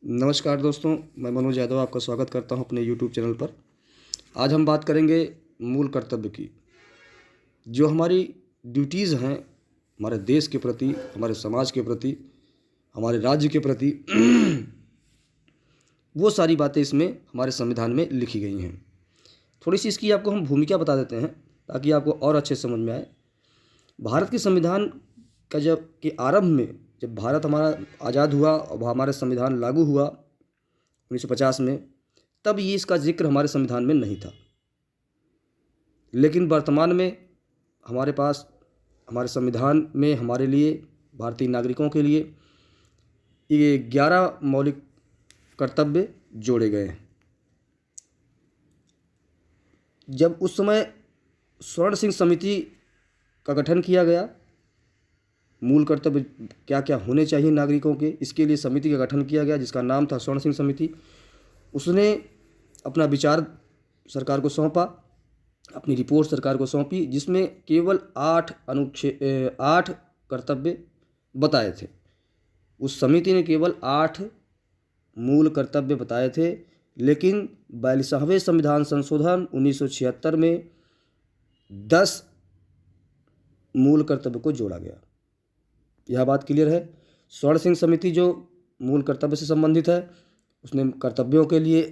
नमस्कार दोस्तों, मैं मनोज यादव आपका स्वागत करता हूं अपने यूट्यूब चैनल पर। आज हम बात करेंगे मूल कर्तव्य की। जो हमारी ड्यूटीज़ हैं हमारे देश के प्रति, हमारे समाज के प्रति, हमारे राज्य के प्रति वो सारी बातें इसमें हमारे संविधान में लिखी गई हैं। थोड़ी सी इसकी आपको हम भूमिका बता देते हैं ताकि आपको और अच्छे से समझ में आए। भारत के संविधान का जब के आरंभ में जब भारत हमारा आज़ाद हुआ और हमारा संविधान लागू हुआ 1950 में, तब ये इसका जिक्र हमारे संविधान में नहीं था। लेकिन वर्तमान में हमारे पास हमारे संविधान में हमारे लिए, भारतीय नागरिकों के लिए ये 11 मौलिक कर्तव्य जोड़े गए हैं। जब उस समय स्वर्ण सिंह समिति का गठन किया गया, मूल कर्तव्य क्या क्या होने चाहिए नागरिकों के, इसके लिए समिति का गठन किया गया जिसका नाम था स्वर्ण सिंह समिति। उसने अपना विचार सरकार को सौंपा, अपनी रिपोर्ट सरकार को सौंपी, जिसमें केवल 8 कर्तव्य बताए थे। उस समिति ने केवल 8 मूल कर्तव्य बताए थे, लेकिन 42वें संविधान संशोधन 1976 में 10 मूल कर्तव्य को जोड़ा गया। यह बात क्लियर है। स्वर्ण सिंह समिति जो मूल कर्तव्य से संबंधित है, उसने कर्तव्यों के लिए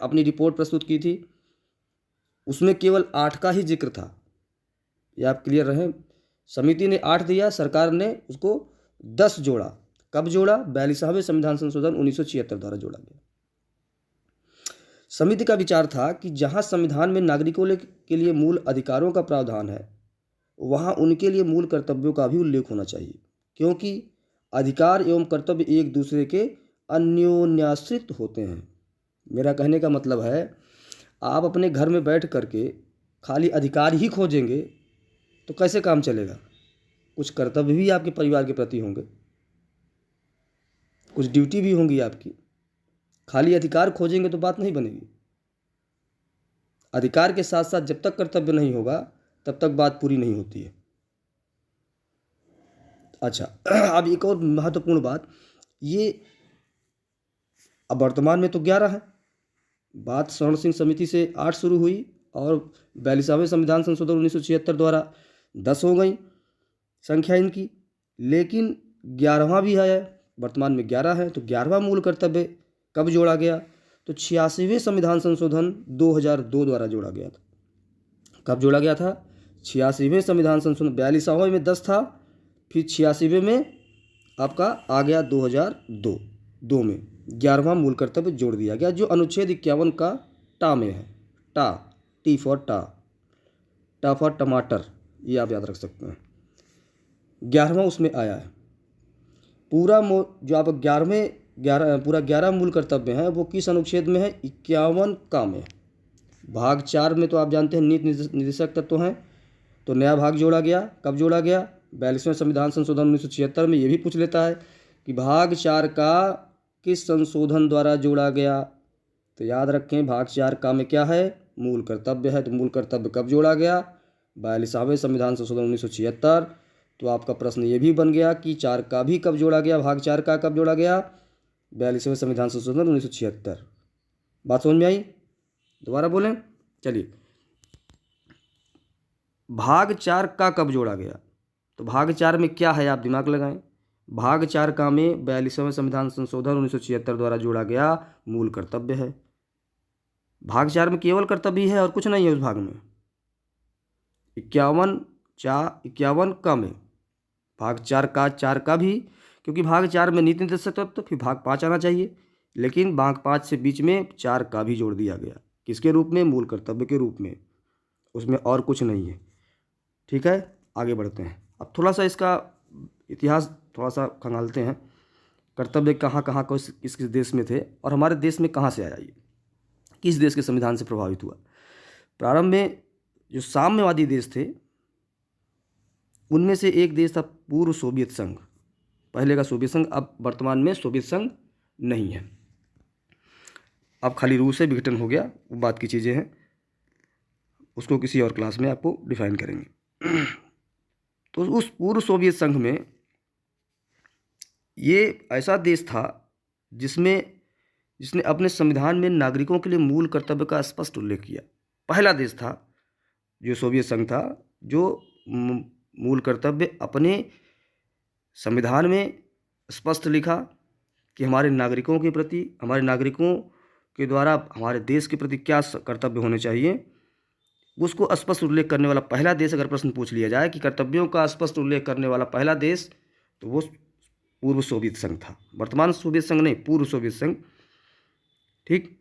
अपनी रिपोर्ट प्रस्तुत की थी। उसमें केवल 8 का ही जिक्र था। यह आप क्लियर रहें। समिति ने 8 दिया, सरकार ने उसको 10 जोड़ा। कब जोड़ा? 42वें संविधान संशोधन 1976 द्वारा जोड़ा गया। समिति का विचार था कि जहां संविधान में नागरिकों के लिए मूल अधिकारों का प्रावधान है, वहां उनके लिए मूल कर्तव्यों का भी उल्लेख होना चाहिए, क्योंकि अधिकार एवं कर्तव्य एक दूसरे के अन्योन्याश्रित होते हैं। मेरा कहने का मतलब है, आप अपने घर में बैठ करके खाली अधिकार ही खोजेंगे तो कैसे काम चलेगा? कुछ कर्तव्य भी आपके परिवार के प्रति होंगे, कुछ ड्यूटी भी होंगी आपकी। खाली अधिकार खोजेंगे तो बात नहीं बनेगी। अधिकार के साथ साथ जब तक कर्तव्य नहीं होगा तब तक बात पूरी नहीं होती है। अच्छा, अब एक और महत्वपूर्ण बात, ये अब वर्तमान में तो 11 है। बात स्वर्ण सिंह समिति से 8 शुरू हुई और 42वें संविधान संशोधन 1976 द्वारा 10 हो गई संख्या इनकी, लेकिन 11वां भी है। वर्तमान में 11 है, तो 11वां मूल कर्तव्य कब जोड़ा गया? तो 86वें संविधान संशोधन 2002 द्वारा जोड़ा गया था। कब जोड़ा गया था? 86वें संविधान संशोधन। 42वें में 10 था, फिर 86वें में आपका आ गया 2002 में 11वां मूल कर्तव्य जोड़ दिया गया, जो अनुच्छेद 51 का टा में है। टा, टी फॉर टा, टा फॉर टमाटर, ये आप याद रख सकते हैं। 11वां उसमें आया है। पूरा जो आप 11 मूल कर्तव्य हैं वो किस अनुच्छेद में है? 51 का में। भाग 4 में तो आप जानते हैं नीति निर्देशक तत्व हैं, तो नया भाग जोड़ा गया। कब जोड़ा गया? 42वें संविधान संशोधन 1976 में। ये भी पूछ लेता है कि भाग 4 का किस संशोधन द्वारा जोड़ा गया? तो याद रखें, भाग 4 का में क्या है? मूल कर्तव्य है। तो मूल कर्तव्य कब जोड़ा गया? 42वें संविधान संशोधन 1976। तो आपका प्रश्न ये भी बन गया कि 4 का भी कब जोड़ा गया? भाग 4 का कब जोड़ा गया? 42वें संविधान संशोधन 1976। बात समझ में आई? दोबारा बोलें, चलिए। भाग 4 का कब जोड़ा गया? तो भाग 4 में क्या है, आप दिमाग लगाएं। भाग 4 का में 42वें संविधान संशोधन 1976 द्वारा जोड़ा गया मूल कर्तव्य है। भाग 4 में केवल कर्तव्य ही है और कुछ नहीं है। उस भाग में 51 का में भाग 4 का भी, क्योंकि भाग 4 में नीति निर्देशक तत्व, तो फिर भाग 5 आना चाहिए, लेकिन भाग 5 से बीच में 4 का भी जोड़ दिया गया। किसके रूप में? मूल कर्तव्य के रूप में। उसमें और कुछ नहीं है। ठीक है, आगे बढ़ते हैं। अब थोड़ा सा इसका इतिहास थोड़ा सा खंगालते हैं। कर्तव्य कहाँ कहाँ किस किस देश में थे और हमारे देश में कहाँ से आया, ये किस देश के संविधान से प्रभावित हुआ? प्रारंभ में जो साम्यवादी देश थे, उनमें से एक देश था पूर्व सोवियत संघ। पहले का सोवियत संघ, अब वर्तमान में सोवियत संघ नहीं है। अब खाली रूस से विघटन हो गया, वो बात की चीज़ें हैं, उसको किसी और क्लास में आपको डिफाइन करेंगे। तो उस पूर्व सोवियत संघ में ये ऐसा देश था जिसमें जिसने अपने संविधान में नागरिकों के लिए मूल कर्तव्य का स्पष्ट उल्लेख किया। पहला देश था जो सोवियत संघ था, जो मूल कर्तव्य अपने संविधान में स्पष्ट लिखा कि हमारे नागरिकों के प्रति, हमारे नागरिकों के द्वारा हमारे देश के प्रति क्या कर्तव्य होने चाहिए, उसको स्पष्ट उल्लेख करने वाला पहला देश, अगर प्रश्न पूछ लिया जाए कि कर्तव्यों का स्पष्ट उल्लेख करने वाला पहला देश, तो वो पूर्व सोवियत संघ था। वर्तमान सोवियत संघ नहीं, पूर्व सोवियत संघ। ठीक,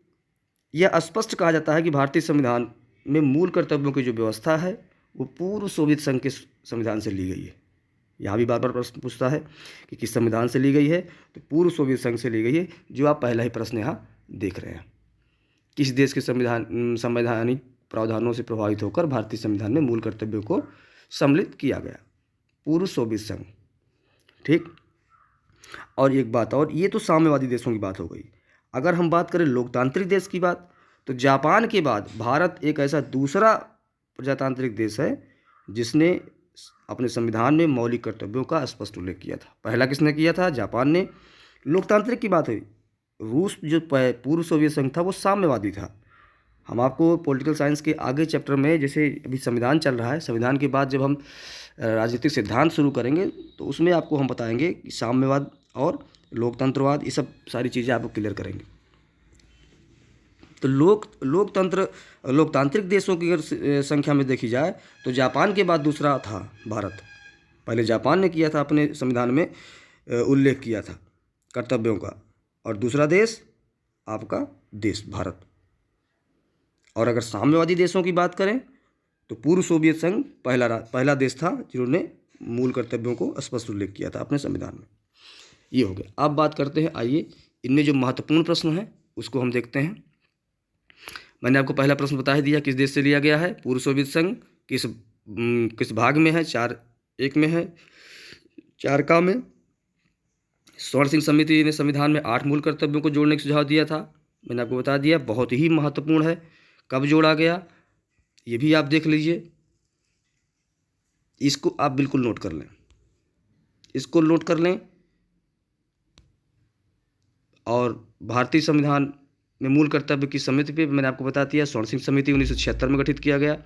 यह स्पष्ट कहा जाता है कि भारतीय संविधान में मूल कर्तव्यों की जो व्यवस्था है वो पूर्व सोवियत संघ के संविधान से ली गई है। यहाँ भी बार बार प्रश्न पूछता है कि किस संविधान से ली गई है, तो पूर्व सोवियत संघ से ली गई है, जो आप पहला ही प्रश्न यहाँ देख रहे हैं। किस देश के संवैधानिक प्रावधानों से प्रभावित होकर भारतीय संविधान में मूल कर्तव्यों को सम्मिलित किया गया? पूर्व सोवियत संघ। ठीक, और एक बात और, ये तो साम्यवादी देशों की बात हो गई। अगर हम बात करें लोकतांत्रिक देश की बात, तो जापान के बाद भारत एक ऐसा दूसरा प्रजातांत्रिक देश है जिसने अपने संविधान में मौलिक कर्तव्यों का स्पष्ट उल्लेख किया था। पहला किसने किया था? जापान ने। लोकतांत्रिक की बात हुई, रूस जो पूर्व सोवियत संघ था वो साम्यवादी था। हम आपको पॉलिटिकल साइंस के आगे चैप्टर में, जैसे अभी संविधान चल रहा है, संविधान के बाद जब हम राजनीतिक सिद्धांत शुरू करेंगे तो उसमें आपको हम बताएंगे कि साम्यवाद और लोकतंत्रवाद, ये सब सारी चीज़ें आपको क्लियर करेंगे। तो लोकतांत्रिक देशों की अगर संख्या में देखी जाए तो जापान के बाद दूसरा था भारत। पहले जापान ने किया था, अपने संविधान में उल्लेख किया था कर्तव्यों का, और दूसरा देश आपका देश भारत। और अगर साम्यवादी देशों की बात करें तो पूर्व सोवियत संघ पहला देश था जिन्होंने मूल कर्तव्यों को स्पष्ट उल्लेख किया था अपने संविधान में। ये हो गया। अब बात करते हैं, आइए इनमें जो महत्वपूर्ण प्रश्न हैं उसको हम देखते हैं। मैंने आपको पहला प्रश्न बता ही दिया, किस देश से लिया गया है? पूर्व सोवियत संघ। किस भाग में है? 4.1 में है। 4 में स्वर्ण सिंह समिति ने संविधान में 8 मूल कर्तव्यों को जोड़ने का सुझाव दिया था। मैंने आपको बता दिया, बहुत ही महत्वपूर्ण है। कब जोड़ा गया ये भी आप देख लीजिए, इसको आप बिल्कुल नोट कर लें, इसको नोट कर लें। और भारतीय संविधान में मूल कर्तव्य की समिति पे मैंने आपको बता दिया, स्वर्ण सिंह समिति 1976 में गठित किया गया।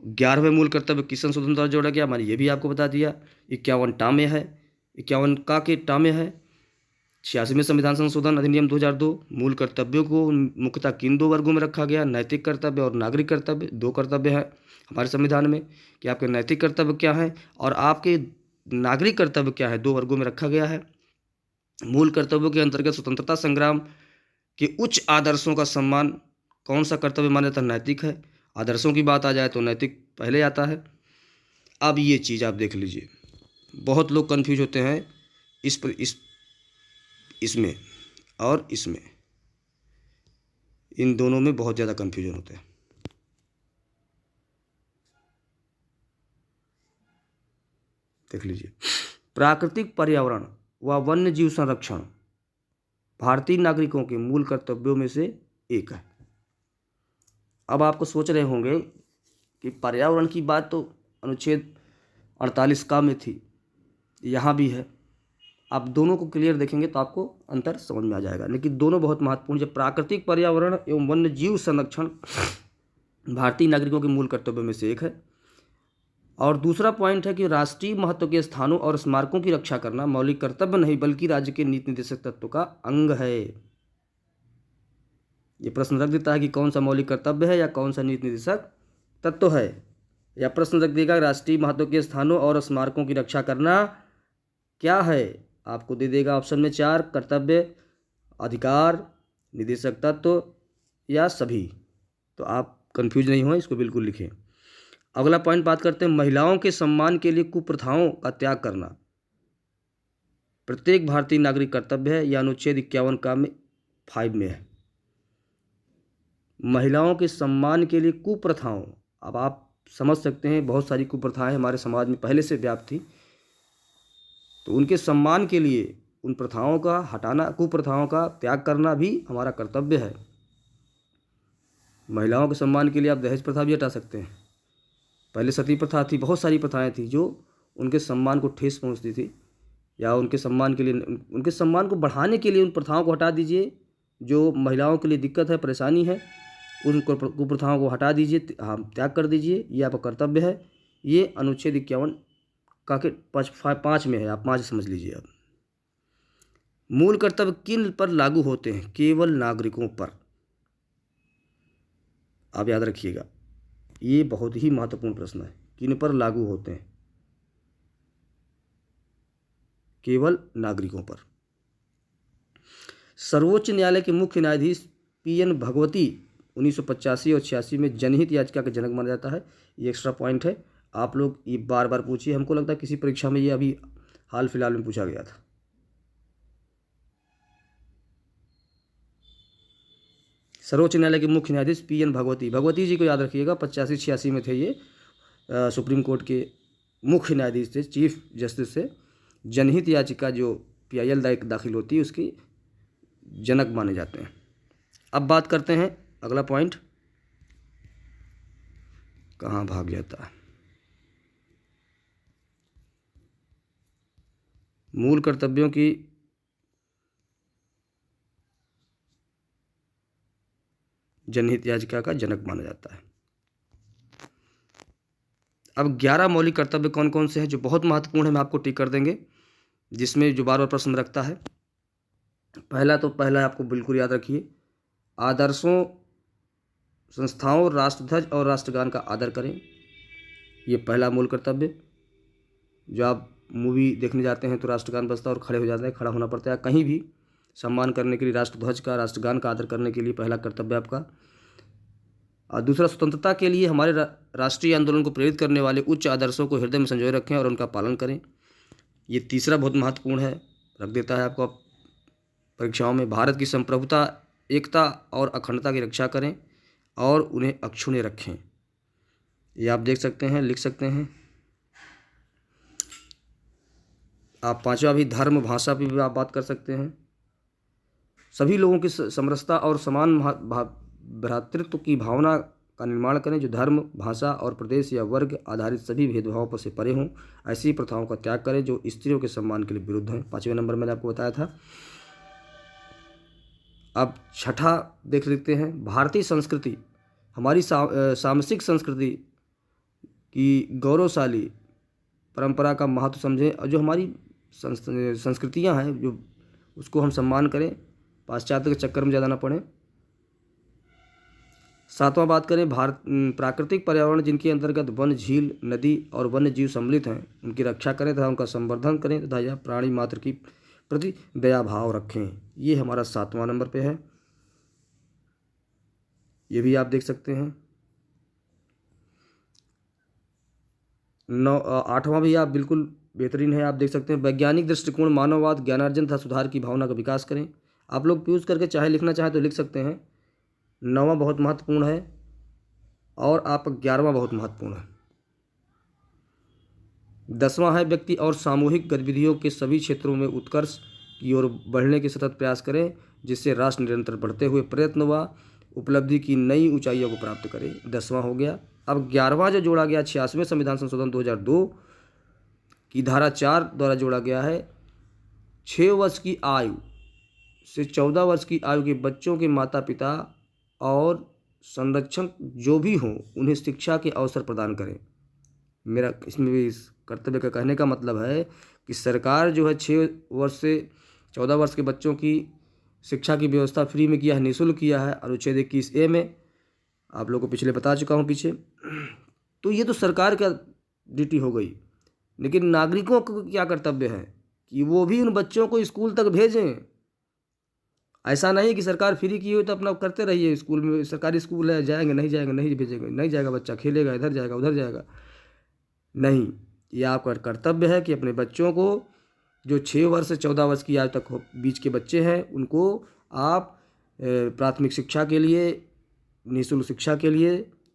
11वें मूल कर्तव्य किस संशोधन द्वारा जोड़ा गया, मैंने ये भी आपको बता दिया। 51 टामे है, 51 का के टामे है। 86वें संविधान संशोधन अधिनियम 2002, मूल कर्तव्यों को मुख्यतः किन 2 वर्गों में रखा गया? नैतिक कर्तव्य और नागरिक कर्तव्य। 2 कर्तव्य हैं हमारे संविधान में कि आपके नैतिक कर्तव्य क्या है और आपके नागरिक कर्तव्य क्या है, 2 वर्गों में रखा गया है। मूल कर्तव्यों के अंतर्गत स्वतंत्रता संग्राम के उच्च आदर्शों का सम्मान कौन सा कर्तव्य माना जाता है? नैतिक है। आदर्शों की बात आ जाए तो नैतिक पहले आता है। अब ये चीज़ आप देख लीजिए, बहुत लोग कंफ्यूज होते हैं इसमें और इसमें, इन दोनों में बहुत ज़्यादा कंफ्यूजन होते हैं। देख लीजिए, प्राकृतिक पर्यावरण व वन्य जीव संरक्षण भारतीय नागरिकों के मूल कर्तव्यों में से एक है। अब आपको सोच रहे होंगे कि पर्यावरण की बात तो अनुच्छेद 48 का में थी, यहाँ भी है। आप दोनों को क्लियर देखेंगे तो आपको अंतर समझ में आ जाएगा, लेकिन दोनों बहुत महत्वपूर्ण है। प्राकृतिक पर्यावरण एवं वन्य जीव संरक्षण भारतीय नागरिकों के मूल कर्तव्यों में से एक है। और दूसरा पॉइंट है कि राष्ट्रीय महत्व के स्थानों और स्मारकों की रक्षा करना मौलिक कर्तव्य नहीं बल्कि राज्य के नीति निर्देशक तत्व का अंग है। ये प्रश्न रख देता है कि कौन सा मौलिक कर्तव्य है या कौन सा नीति निर्देशक तत्व है, या प्रश्न रख देगा राष्ट्रीय महत्व के स्थानों और स्मारकों की रक्षा करना क्या है। आपको दे देगा ऑप्शन में 4, कर्तव्य, अधिकार, निर्देशक तत्व या सभी। तो आप कंफ्यूज नहीं हो, इसको बिल्कुल लिखें। अगला पॉइंट बात करते हैं, महिलाओं के सम्मान के लिए कुप्रथाओं का त्याग करना प्रत्येक भारतीय नागरिक कर्तव्य है, यह अनुच्छेद 51 का में 5 में है। महिलाओं के सम्मान के लिए कुप्रथाओं, अब आप समझ सकते हैं बहुत सारी कुप्रथाएं हमारे समाज में पहले से व्याप्त थी, तो उनके सम्मान के लिए उन प्रथाओं का हटाना, कुप्रथाओं का त्याग करना भी हमारा कर्तव्य है। महिलाओं के सम्मान के लिए आप दहेज प्रथा भी हटा सकते हैं। पहले सती प्रथा थी, बहुत सारी प्रथाएं थी जो उनके सम्मान को ठेस पहुंचती थी, या उनके सम्मान के लिए, उनके सम्मान को बढ़ाने के लिए उन प्रथाओं को हटा दीजिए जो महिलाओं के लिए दिक्कत है, परेशानी है, उन कुप्रथाओं को हटा दीजिए, त्याग कर दीजिए, ये आपका कर्तव्य है। ये अनुच्छेद 51 का के 5 में है, आप 5 समझ लीजिए। आप मूल कर्तव्य किन पर लागू होते हैं? केवल नागरिकों पर। आप याद रखिएगा, ये बहुत ही महत्वपूर्ण प्रश्न है। किन पर लागू होते हैं? केवल नागरिकों पर। सर्वोच्च न्यायालय के मुख्य न्यायाधीश PN भगवती 1985 और 86 में जनहित याचिका का जनक माना जाता है। ये एक्स्ट्रा पॉइंट है, आप लोग ये बार बार पूछिए। हमको लगता है किसी परीक्षा में ये अभी हाल फिलहाल में पूछा गया था। सर्वोच्च न्यायालय के मुख्य न्यायाधीश PN भगवती जी को याद रखिएगा, 85-86 में थे ये। सुप्रीम कोर्ट के मुख्य न्यायाधीश थे, चीफ जस्टिस से। जनहित याचिका जो PIL दाखिल होती है उसकी जनक माने जाते हैं। अब बात करते हैं अगला पॉइंट, कहाँ भाग जाता है। मूल कर्तव्यों की जनहित याचिका का जनक माना जाता है। अब 11 मौलिक कर्तव्य कौन कौन से हैं जो बहुत महत्वपूर्ण है, मैं आपको टिक कर देंगे, जिसमें जो बार बार प्रश्न रखता है। पहला आपको बिल्कुल याद रखिए, आदर्शों, संस्थाओं, राष्ट्रध्वज और राष्ट्रगान का आदर करें। ये पहला मूल कर्तव्य। जो आप मूवी देखने जाते हैं तो राष्ट्रगान बजता है और खड़े हो जाते हैं, खड़ा होना पड़ता है। कहीं भी सम्मान करने के लिए राष्ट्रध्वज का, राष्ट्रगान का आदर करने के लिए पहला कर्तव्य आपका। और दूसरा, स्वतंत्रता के लिए हमारे राष्ट्रीय आंदोलन को प्रेरित करने वाले उच्च आदर्शों को हृदय में संजोए रखें और उनका पालन करें। ये तीसरा बहुत महत्वपूर्ण है, रख देता है आपको परीक्षाओं में। भारत की संप्रभुता, एकता और अखंडता की रक्षा करें और उन्हें अक्षुण्य रखें। ये आप देख सकते हैं, लिख सकते हैं। आप पांचवा भी, धर्म भाषा पर भी आप बात कर सकते हैं। सभी लोगों की समरसता और समान भ्रातृत्व की भावना का निर्माण करें, जो धर्म, भाषा और प्रदेश या वर्ग आधारित सभी भेदभावों पर से परे हों। ऐसी प्रथाओं का त्याग करें जो स्त्रियों के सम्मान के लिए विरुद्ध हैं। 5वें नंबर मैंने आपको बताया था। अब छठा देख लेते हैं, भारतीय संस्कृति, हमारी सामसिक संस्कृति की गौरवशाली परंपरा का महत्व समझें और जो हमारी संस्कृतियां हैं जो उसको हम सम्मान करें, पाश्चात्य के चक्कर में ज़्यादा ना पड़ें। 7वां बात करें, प्राकृतिक पर्यावरण जिनके अंतर्गत वन, झील, नदी और वन्य जीव सम्मिलित हैं, उनकी रक्षा करें तथा उनका संवर्धन करें तथा यह प्राणी मात्र की प्रति दया भाव रखें। ये हमारा 7वां नंबर पे है, ये भी आप देख सकते हैं। 8वां भी आप बिल्कुल बेहतरीन है, आप देख सकते हैं। वैज्ञानिक दृष्टिकोण, मानववाद, ज्ञानार्जन तथा सुधार की भावना का विकास करें। आप लोग यूज करके चाहे लिखना चाहें तो लिख सकते हैं। 9वां बहुत महत्वपूर्ण है और आपका 11वां बहुत महत्वपूर्ण है। 10वां है, व्यक्ति और सामूहिक गतिविधियों के सभी क्षेत्रों में उत्कर्ष की ओर बढ़ने के सतत प्रयास करें, जिससे राष्ट्र निरंतर बढ़ते हुए प्रयत्न व उपलब्धि की नई ऊंचाइयों को प्राप्त करे। 10वां हो गया। अब 11वां जो जोड़ा गया 86वें संविधान संशोधन 2002 की धारा 4 द्वारा जोड़ा गया है, 6 वर्ष की आयु से 14 वर्ष की आयु के बच्चों के माता पिता और संरक्षक जो भी हों उन्हें शिक्षा के अवसर प्रदान करें। मेरा इसमें भी इस कर्तव्य का कहने का मतलब है कि सरकार जो है 6 वर्ष से 14 वर्ष के बच्चों की शिक्षा की व्यवस्था फ्री में किया है, निःशुल्क किया है। अनुच्छेद 21A में आप लोगों को पिछले बता चुका हूँ पीछे। तो ये तो सरकार का ड्यूटी हो गई, लेकिन नागरिकों को क्या कर्तव्य है कि वो भी उन बच्चों को स्कूल तक भेजें। ऐसा नहीं कि सरकार फ्री की हो तो अपना करते रहिए, स्कूल में सरकारी स्कूल है, जाएंगे नहीं भेजेंगे, नहीं जाएगा बच्चा, खेलेगा, इधर जाएगा उधर जाएगा। नहीं, ये आपका कर्तव्य है कि अपने बच्चों को जो 6 वर्ष से 14 वर्ष की आयु तक बीच के बच्चे हैं उनको आप प्राथमिक शिक्षा के लिए, निःशुल्क शिक्षा के लिए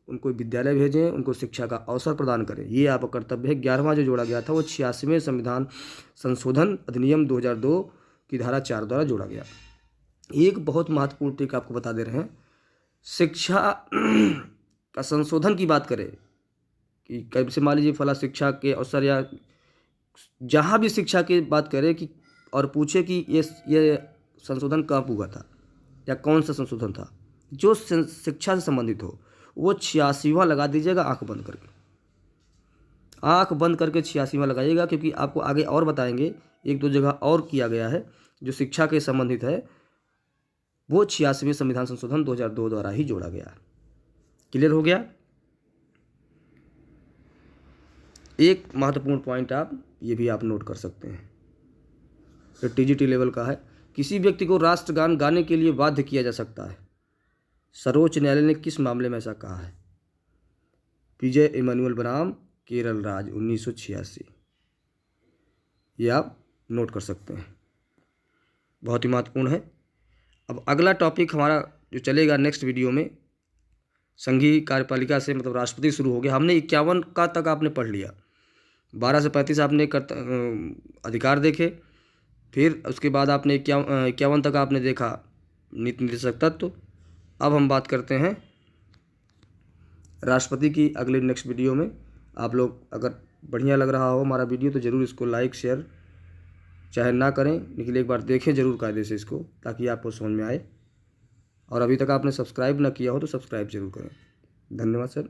उनको विद्यालय भेजें, उनको शिक्षा का अवसर प्रदान करें। ये आपका कर्तव्य है। 11वां जो जोड़ा गया था वो 86वें संविधान संशोधन अधिनियम 2002 की धारा 4 द्वारा जोड़ा गया। एक बहुत महत्वपूर्ण टिक आपको बता दे रहे हैं, शिक्षा का संशोधन की बात करें कि कैसे, मान लीजिए फला शिक्षा के अवसर या जहाँ भी शिक्षा की बात करें कि और पूछे कि ये संशोधन कब हुआ था, या कौन सा संशोधन था जो शिक्षा से संबंधित हो, वो 86वां लगा दीजिएगा आंख बंद करके। आंख बंद करके 86वां लगाइएगा, क्योंकि आपको आगे और बताएंगे, एक दो जगह और किया गया है जो शिक्षा के संबंधित है, वो 86वें संविधान संशोधन 2002 द्वारा ही जोड़ा गया है। क्लियर हो गया। एक महत्वपूर्ण पॉइंट ये भी आप नोट कर सकते हैं, तो टीजीटी लेवल का है, किसी व्यक्ति को राष्ट्रगान गाने के लिए बाध्य किया जा सकता है। सर्वोच्च न्यायालय ने किस मामले में ऐसा कहा है? विजय इमानुएल बनाम केरल राज्य 1986। ये आप नोट कर सकते हैं, बहुत ही महत्वपूर्ण है। अब अगला टॉपिक हमारा जो चलेगा नेक्स्ट वीडियो में, संघीय कार्यपालिका से मतलब राष्ट्रपति शुरू हो गया। हमने 51 का तक आपने पढ़ लिया, 12 से 35 आपने अधिकार देखे, फिर उसके बाद आपने 51 तक आपने देखा नीति निर्देशक तत्व। अब हम बात करते हैं राष्ट्रपति की अगले नेक्स्ट वीडियो में। आप लोग अगर बढ़िया लग रहा हो हमारा वीडियो तो ज़रूर इसको लाइक शेयर चाहे ना करें, लेकिन एक बार देखें ज़रूर कायदे से इसको, ताकि आपको समझ में आए। और अभी तक आपने सब्सक्राइब ना किया हो तो सब्सक्राइब जरूर करें। धन्यवाद सर।